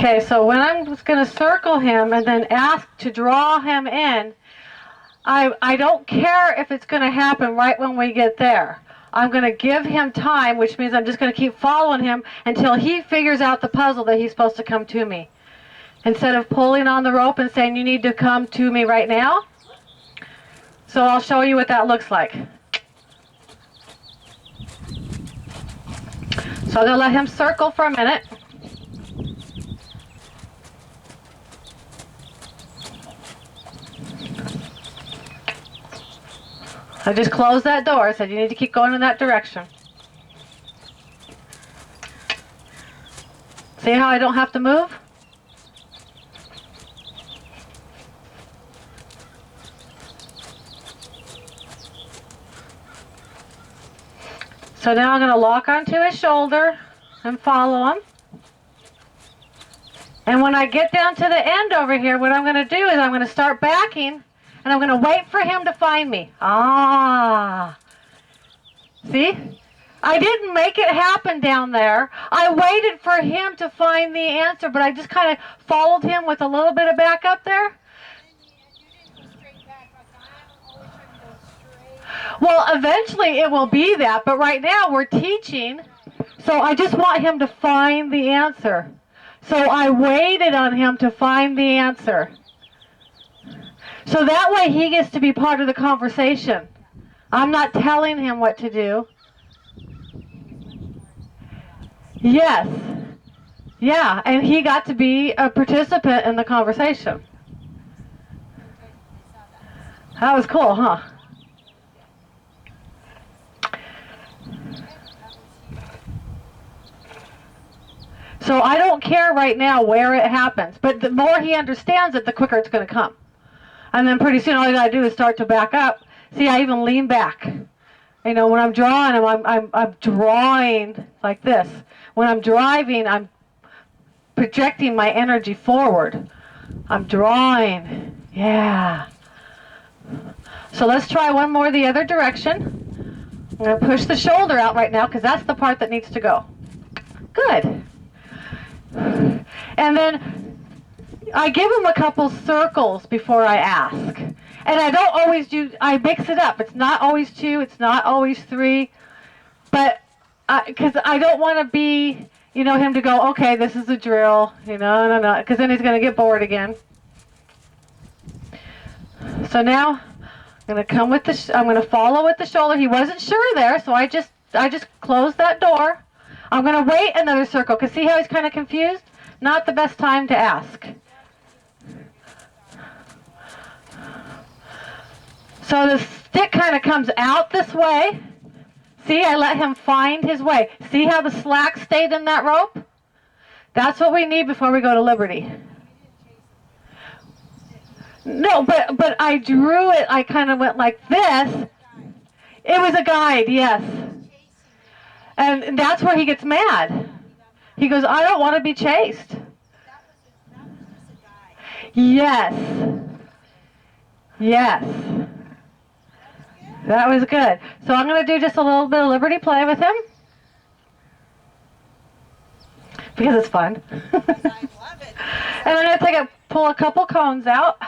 Okay, so when I'm just going to circle him and then ask to draw him in, I don't care if it's going to happen right when we get there. I'm going to give him time, which means I'm just going to keep following him until he figures out the puzzle that he's supposed to come to me. Instead of pulling on the rope and saying, you need to come to me right now. So I'll show you what that looks like. So I'm going to let him circle for a minute. I just closed that door. I said, you need to keep going in that direction. See how I don't have to move? So now I'm going to lock onto his shoulder and follow him. And when I get down to the end over here, what I'm going to do is I'm going to start backing, and I'm going to wait for him to find me. Ah. See? I didn't make it happen down there. I waited for him to find the answer, but I just kind of followed him with a little bit of back up there. Well, eventually it will be that, but right now we're teaching, so I just want him to find the answer. So I waited on him to find the answer. So that way he gets to be part of the conversation. I'm not telling him what to do. Yes. Yeah, and he got to be a participant in the conversation. That was cool, huh? So I don't care right now where it happens, but the more he understands it, the quicker it's going to come. And then pretty soon all you got to do is start to back up. See, I even lean back. You know, when I'm drawing him, I'm drawing like this. When I'm driving, I'm projecting my energy forward. I'm drawing. Yeah. So let's try one more the other direction. I'm going to push the shoulder out right now because that's the part that needs to go. Good. And then I give him a couple circles before I ask. And I don't always do, I mix it up. It's not always 2, it's not always 3. But, because I don't want to be, you know, him to go, okay, this is a drill, you know, no, because then he's going to get bored again. So now, I'm going to come with the, I'm going to follow with the shoulder. He wasn't sure there, so I just closed that door. I'm going to wait another circle, because see how he's kind of confused? Not the best time to ask. So the stick kind of comes out this way. See, I let him find his way. See how the slack stayed in that rope? That's what we need before we go to Liberty. No, but I drew it. I kind of went like this. It was a guide, yes. And that's where he gets mad. He goes, I don't want to be chased. Yes. Yes. That was good. So I'm going to do just a little bit of Liberty play with him. Because it's fun. I love it. And I'm going to pull a couple cones out.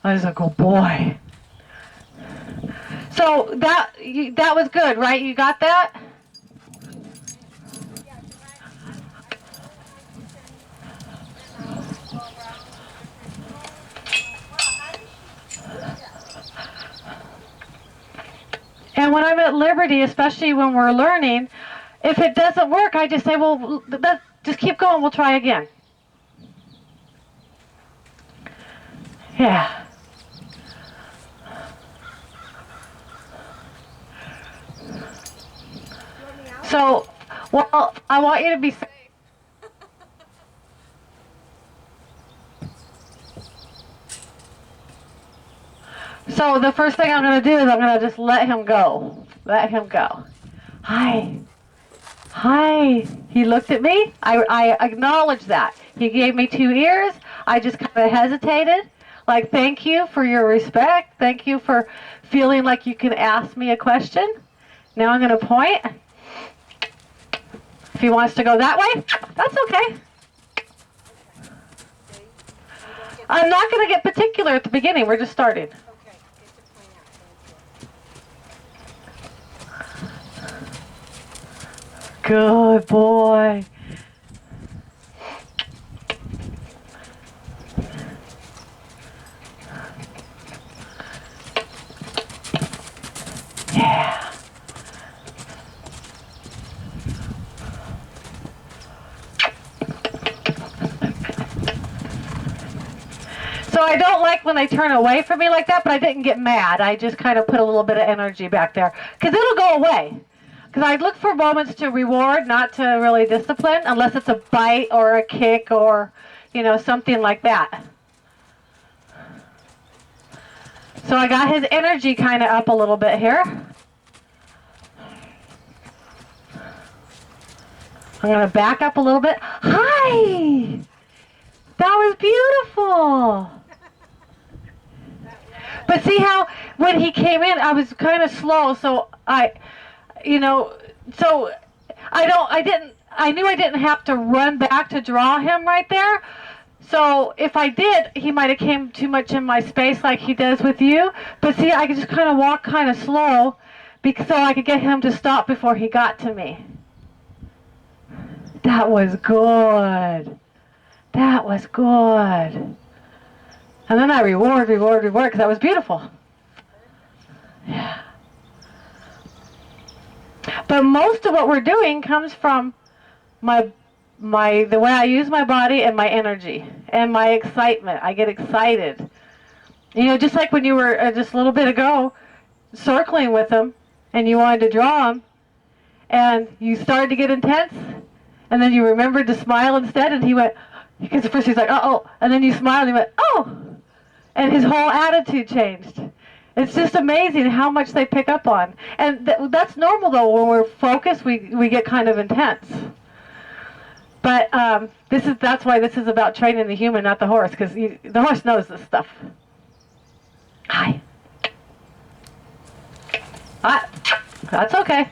I was like, oh boy. So that was good, right? You got that? And when I'm at Liberty, especially when we're learning, if it doesn't work, I just say, well, just keep going, we'll try again. Yeah. So, well, I want you to be safe. So the first thing I'm going to do is I'm going to just let him go. Let him go. Hi. Hi. He looked at me. I acknowledged that. He gave me 2 ears. I just kind of hesitated. Like, thank you for your respect. Thank you for feeling like you can ask me a question. Now I'm going to point. If he wants to go that way, that's okay. I'm not going to get particular at the beginning. We're just starting. Okay, get to point out. Good boy. Yeah. So I don't like when they turn away from me like that, but I didn't get mad. I just kind of put a little bit of energy back there. Because it'll go away. Because I look for moments to reward, not to really discipline, unless it's a bite or a kick or, something like that. So I got his energy kind of up a little bit here. I'm going to back up a little bit. Hi! That was beautiful. But see how when he came in, I was kind of slow, so I knew I didn't have to run back to draw him right there. So if I did, he might have came too much in my space like he does with you. But see, I could just kind of walk kind of slow so I could get him to stop before he got to me. That was good. That was good. And then I reward, because that was beautiful. Yeah. But most of what we're doing comes from the way I use my body and my energy and my excitement. I get excited. Just like when you were just a little bit ago circling with him and you wanted to draw him and you started to get intense and then you remembered to smile instead and he went, because at first he's like, uh-oh, and then you smiled and he went, oh, and his whole attitude changed. It's just amazing how much they pick up on. And that's normal, though. When we're focused, we get kind of intense. But that's why this is about training the human, not the horse, because the horse knows this stuff. Hi. That's okay.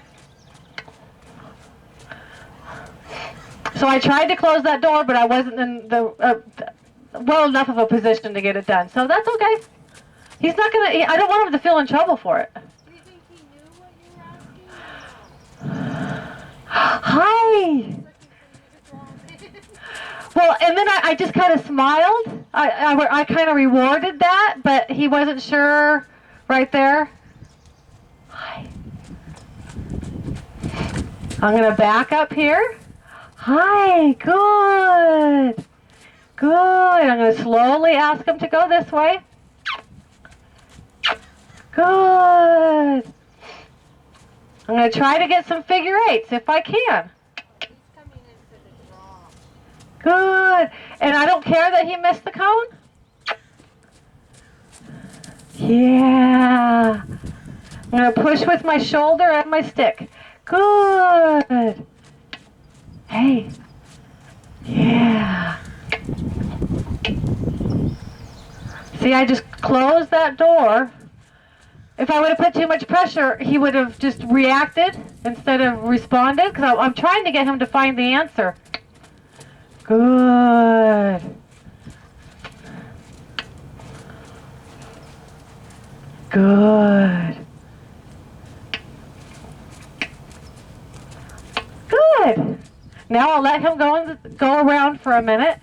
So I tried to close that door, but I wasn't in the well enough of a position to get it done. So that's okay. He's not going to... I don't want him to feel in trouble for it. Do you think he knew what you were asking? Hi! Well, and then I just kind of smiled. I kind of rewarded that, but he wasn't sure right there. Hi. I'm going to back up here. Hi, good. Good. I'm going to slowly ask him to go this way. Good. I'm going to try to get some figure eights if I can. He's coming into the draw. Good. And I don't care that he missed the cone. Yeah. I'm going to push with my shoulder and my stick. Good. Hey. Yeah. See, I just closed that door. If I would have put too much pressure, he would have just reacted instead of responded, because I'm trying to get him to find the answer. Good. Good. Good. Now I'll let him go around for a minute.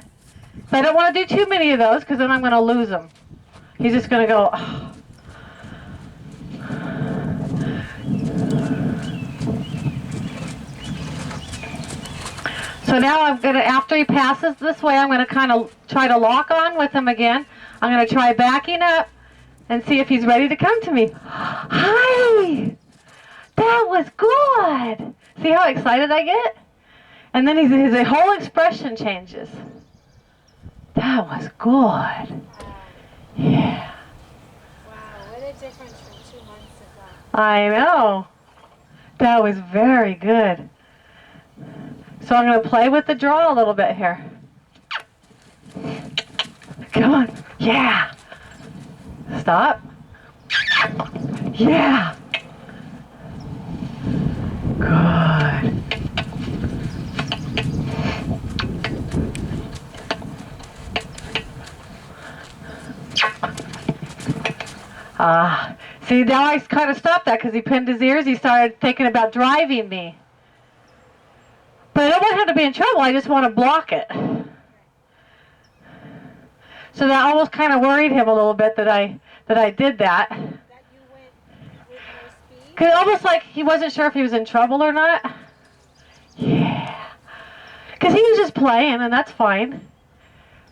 So I don't want to do too many of those, because then I'm going to lose him. He's just going to go... Oh. So now I'm going to, after he passes this way, I'm going to kind of try to lock on with him again. I'm going to try backing up and see if he's ready to come to me. Hi! That was good! See how excited I get? And then his whole expression changes. That was good. Yeah. Wow, what a difference from 2 months ago. I know. That was very good. So I'm going to play with the draw a little bit here. Come on. Yeah. Stop. Yeah. Good. See, now I kind of stopped that because he pinned his ears. He started thinking about driving me. But I don't want him to be in trouble. I just want to block it. So that almost kind of worried him a little bit that I did that. That you went with more speed? Cause almost like he wasn't sure if he was in trouble or not. Yeah. Because he was just playing, and that's fine.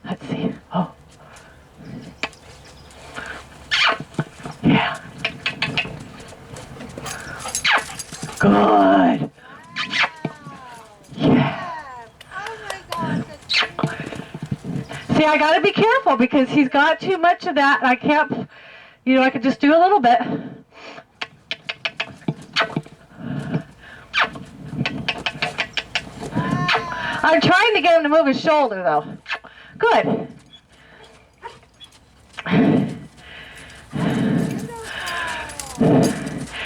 Let's see. Oh. Yeah. Good. Wow. Yeah. Oh my gosh, that's crazy. See, I got to be careful because he's got too much of that. I can't, I could just do a little bit. I'm trying to get him to move his shoulder, though. Good.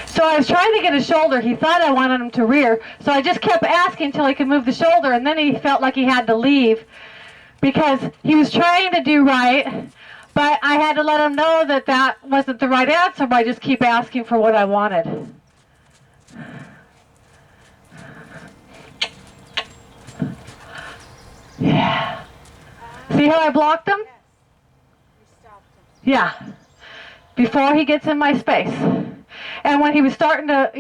So I was trying to get his shoulder. He thought I wanted him to rear. So I just kept asking until he could move the shoulder, and then he felt like he had to leave because he was trying to do right, but I had to let him know that that wasn't the right answer by just keep asking for what I wanted. Yeah. See how I blocked him? Yes. You stopped him. Yeah. Before he gets in my space. And when he was starting to,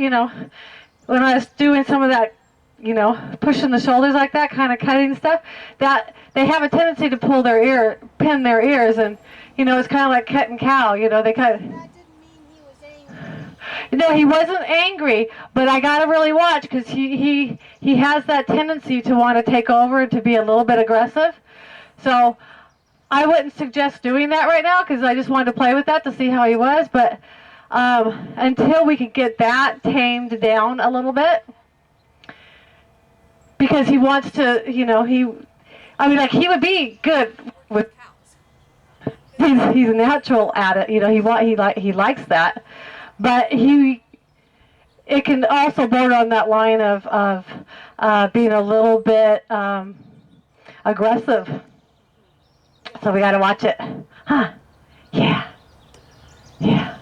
when I was doing some of that, pushing the shoulders like that, kind of cutting stuff, that they have a tendency to pin their ears, and, it's kind of like cutting cow, they cut. That didn't mean he was angry. No, he wasn't angry, but I got to really watch because he has that tendency to want to take over and to be a little bit aggressive. So I wouldn't suggest doing that right now because I just wanted to play with that to see how he was. But until we could get that tamed down a little bit, because he wants to, he would be good with. He's natural at it, he likes that, but it can also border on that line of being a little bit aggressive. So we got to watch it. Huh? Yeah. Yeah.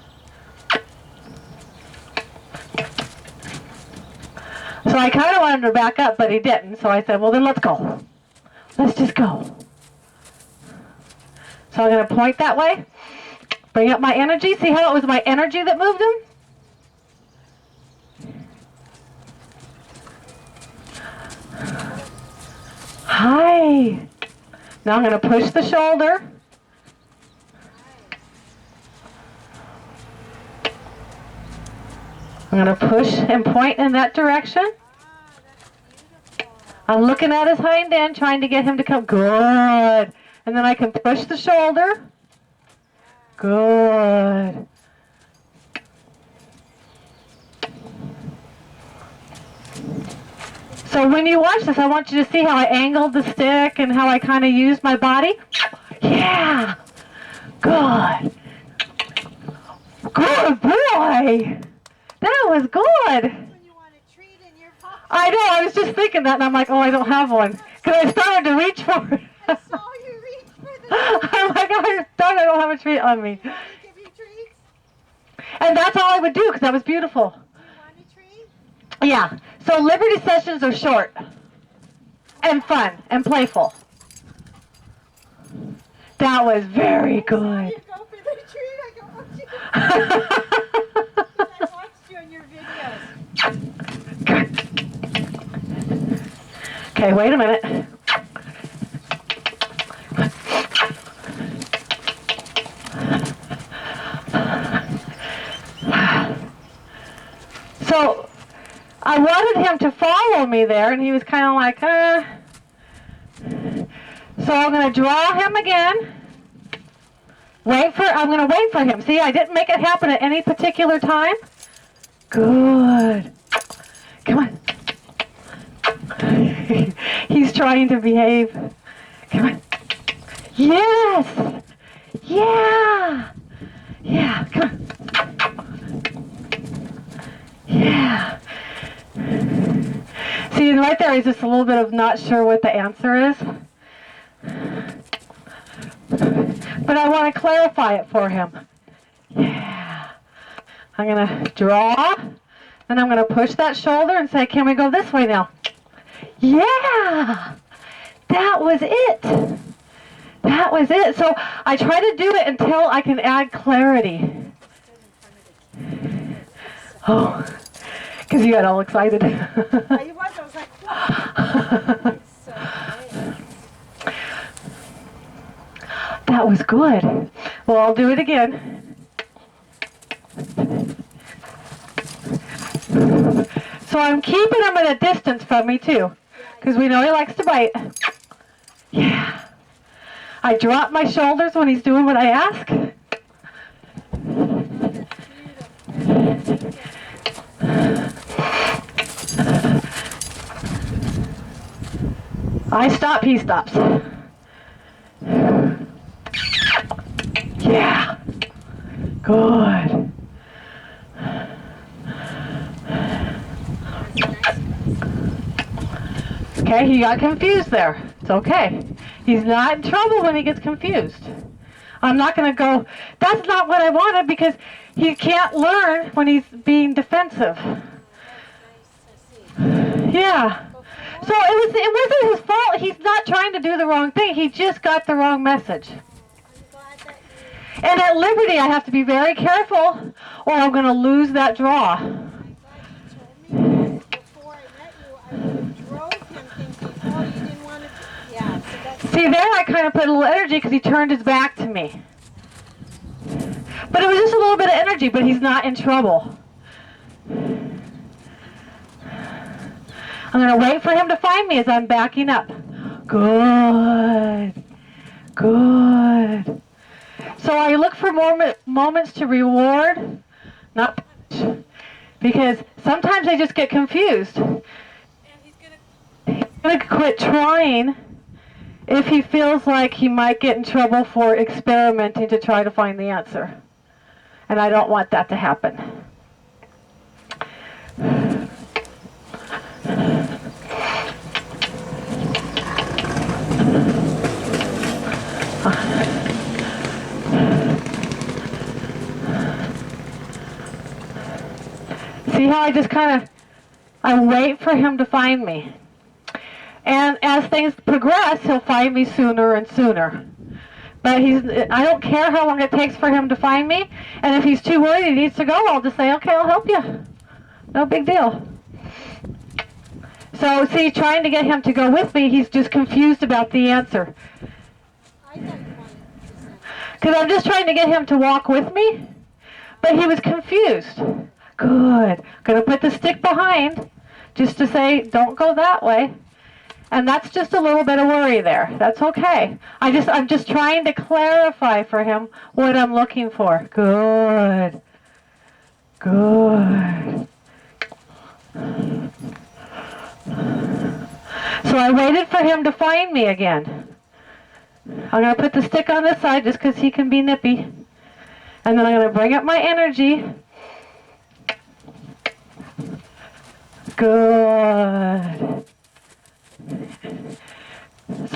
So I kind of wanted him to back up, but he didn't. So I said, well, then let's go. Let's just go. So I'm going to point that way. Bring up my energy. See how it was my energy that moved him? Hi. Now I'm going to push the shoulder. I'm going to push and point in that direction. Ah, that's beautiful. I'm looking at his hind end, trying to get him to come. Good. And then I can push the shoulder. Good. So when you watch this, I want you to see how I angled the stick and how I kind of used my body. Yeah. Good. Good boy. That was good. When you want a treat in your pocket. I know. I was just thinking that, and I'm like, oh, I don't have one. Because I started to reach for it. I saw you reach for the I'm like, oh, darn, I don't have a treat on me. You want to give you treats? And that's all I would do because that was beautiful. You want a treat? Yeah. So Liberty sessions are short and fun and playful. That was very good. You go for the treat. I don't want you to. I watched you on your videos. Okay, wait a minute. So I wanted him to follow me there, and he was kind of like, So I'm going to draw him again. I'm going to wait for him. See, I didn't make it happen at any particular time. Good. Come on. He's trying to behave. Come on. Yes. Yeah. Yeah. Come on. Yeah. See, and right there, he's just a little bit of not sure what the answer is. But I want to clarify it for him. Yeah. I'm going to draw. Then I'm going to push that shoulder and say, can we go this way now? Yeah! That was it. That was it. So I try to do it until I can add clarity. Oh, because you got all excited. I was like, wow. It's so great. That was good. Well, I'll do it again. So I'm keeping him at a distance from me too, because we know he likes to bite. Yeah. I drop my shoulders when he's doing what I ask. I stop, he stops. Yeah. Good. Okay, he got confused there. It's okay. He's not in trouble when he gets confused. I'm not going to go, that's not what I wanted, because he can't learn when he's being defensive. Yeah. So it wasn't his fault. He's not trying to do the wrong thing. He just got the wrong message. And at Liberty, I have to be very careful, or I'm going to lose that draw. See, there I kind of put a little energy because he turned his back to me. But it was just a little bit of energy, but he's not in trouble. I'm going to wait for him to find me as I'm backing up. Good. Good. So I look for moments to reward, not punish. Because sometimes I just get confused. And he's going to quit trying if he feels like he might get in trouble for experimenting to try to find the answer. And I don't want that to happen. See how I just I wait for him to find me. And as things progress, he'll find me sooner and sooner. But I don't care how long it takes for him to find me. And if he's too worried he needs to go, I'll just say, okay, I'll help you. No big deal. So, see, trying to get him to go with me, he's just confused about the answer. Because I'm just trying to get him to walk with me. But he was confused. Good. Going to put the stick behind just to say, don't go that way. And that's just a little bit of worry there. That's okay. I'm just trying to clarify for him what I'm looking for. Good. Good. So I waited for him to find me again. I'm going to put the stick on this side just because he can be nippy. And then I'm going to bring up my energy. Good.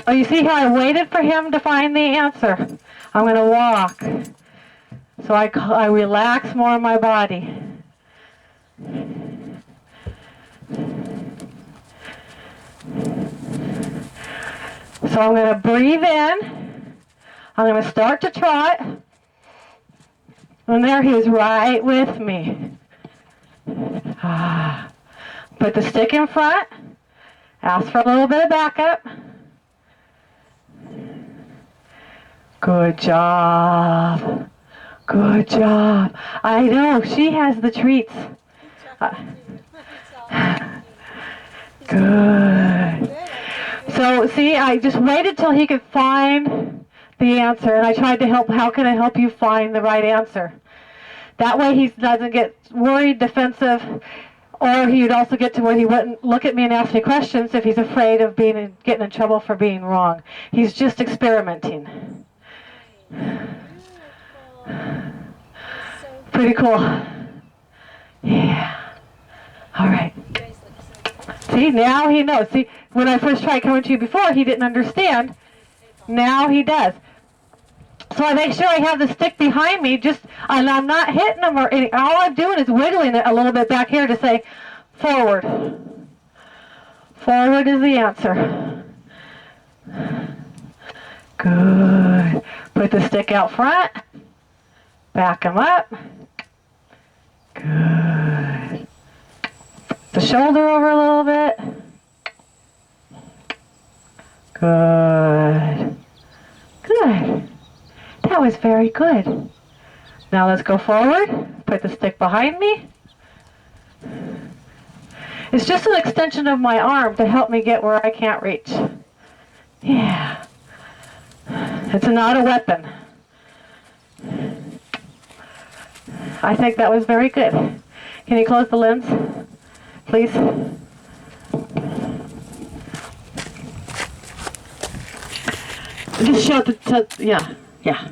So you see how I waited for him to find the answer. I'm going to walk. So I relax more in my body. So I'm going to breathe in. I'm going to start to trot. And there he is right with me. Put the stick in front. Ask for a little bit of backup. Good job. Good job. I know, she has the treats. Good. So, see, I just waited till he could find the answer, and I tried to help. How can I help you find the right answer? That way he doesn't get worried, defensive, or he would also get to where he wouldn't look at me and ask me questions if he's afraid of getting in trouble for being wrong. He's just experimenting. Pretty cool. Yeah. All right. See, now he knows. See, when I first tried coming to you before, he didn't understand. Now he does. So So I make sure I have the stick behind me, and I'm not hitting them or anything. All I'm doing is wiggling it a little bit back here to say, forward. Forward is the answer. Good. Put the stick out front. Back them up. Good. The shoulder over a little bit. Good. Good. That was very good. Now let's go forward. Put the stick behind me. It's just an extension of my arm to help me get where I can't reach. Yeah. It's not a weapon. I think that was very good. Can you close the lens, please? Just show it yeah.